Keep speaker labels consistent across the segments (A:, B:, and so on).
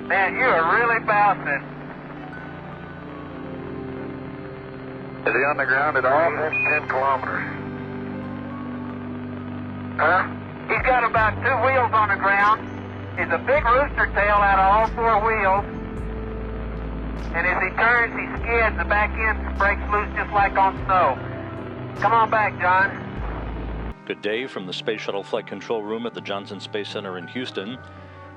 A: Man, you are really bouncing.
B: Is he on the ground at all? 10 kilometers.
A: Huh? He's got about 2 wheels on the ground. He's a big rooster tail out of all 4 wheels. And as he turns, he skids. The back end breaks loose just like on snow. Come on back, John.
C: Good day from the Space Shuttle Flight Control Room at the Johnson Space Center in Houston.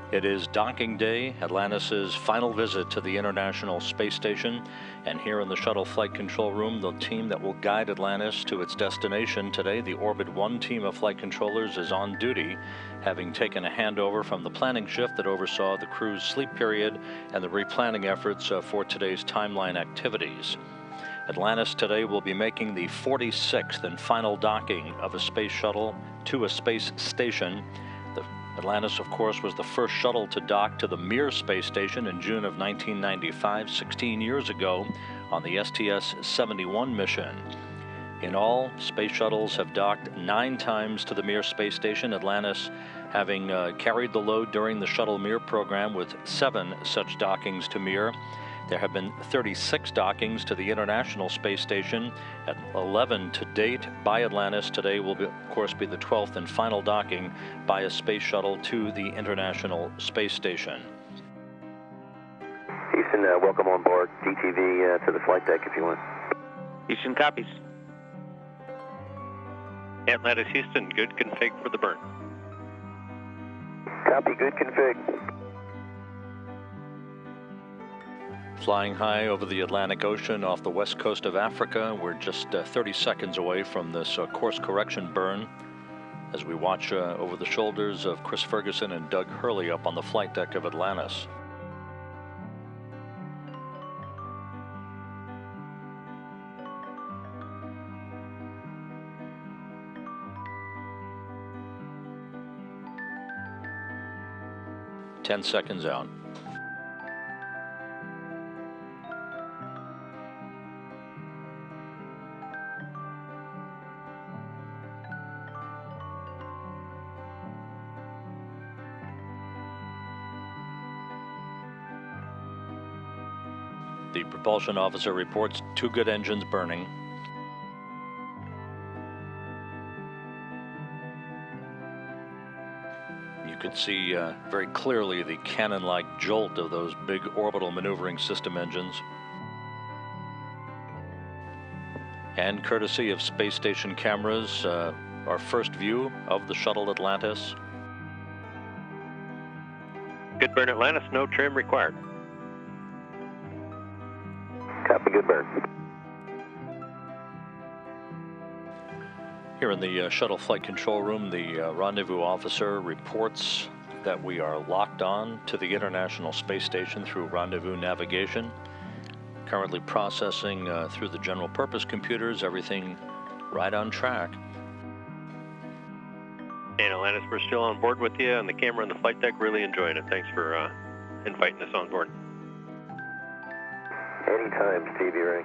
C: It is docking day, Atlantis' final visit to the International Space Station. And here in the Shuttle Flight Control Room, the team that will guide Atlantis to its destination today, the Orbit 1 team of flight controllers, is on duty, having taken a handover from the planning shift that oversaw the crew's sleep period and the replanning efforts for today's timeline activities. Atlantis today will be making the 46th and final docking of a space shuttle to a space station. Atlantis, of course, was the first shuttle to dock to the Mir space station in June of 1995, 16 years ago, on the STS-71 mission. In all, space shuttles have docked 9 times to the Mir space station, Atlantis having carried the load during the Shuttle Mir program with 7 such dockings to Mir. There have been 36 dockings to the International Space Station, at 11 to date by Atlantis. Today will, of course, be the 12th and final docking by a space shuttle to the International Space Station.
D: Houston, welcome on board. DTV to the flight deck if you want.
E: Houston copies. Atlantis, Houston, good config for the burn.
D: Copy, good config.
C: Flying high over the Atlantic Ocean off the west coast of Africa, we're just 30 seconds away from this course correction burn as we watch over the shoulders of Chris Ferguson and Doug Hurley up on the flight deck of Atlantis. Ten seconds out. The propulsion officer reports 2 good engines burning. You could see very clearly the cannon-like jolt of those big orbital maneuvering system engines. And courtesy of space station cameras, our first view of the shuttle Atlantis.
E: Good burn, Atlantis, no trim required.
D: Copy, good burn.
C: Here in the Shuttle Flight Control Room, the rendezvous officer reports that we are locked on to the International Space Station through rendezvous navigation. Currently processing through the general purpose computers, everything right on track.
E: And Atlantis, we're still on board with you on the camera and the flight deck, really enjoying it. Thanks for inviting us on board.
D: Anytime, Stevie Ray.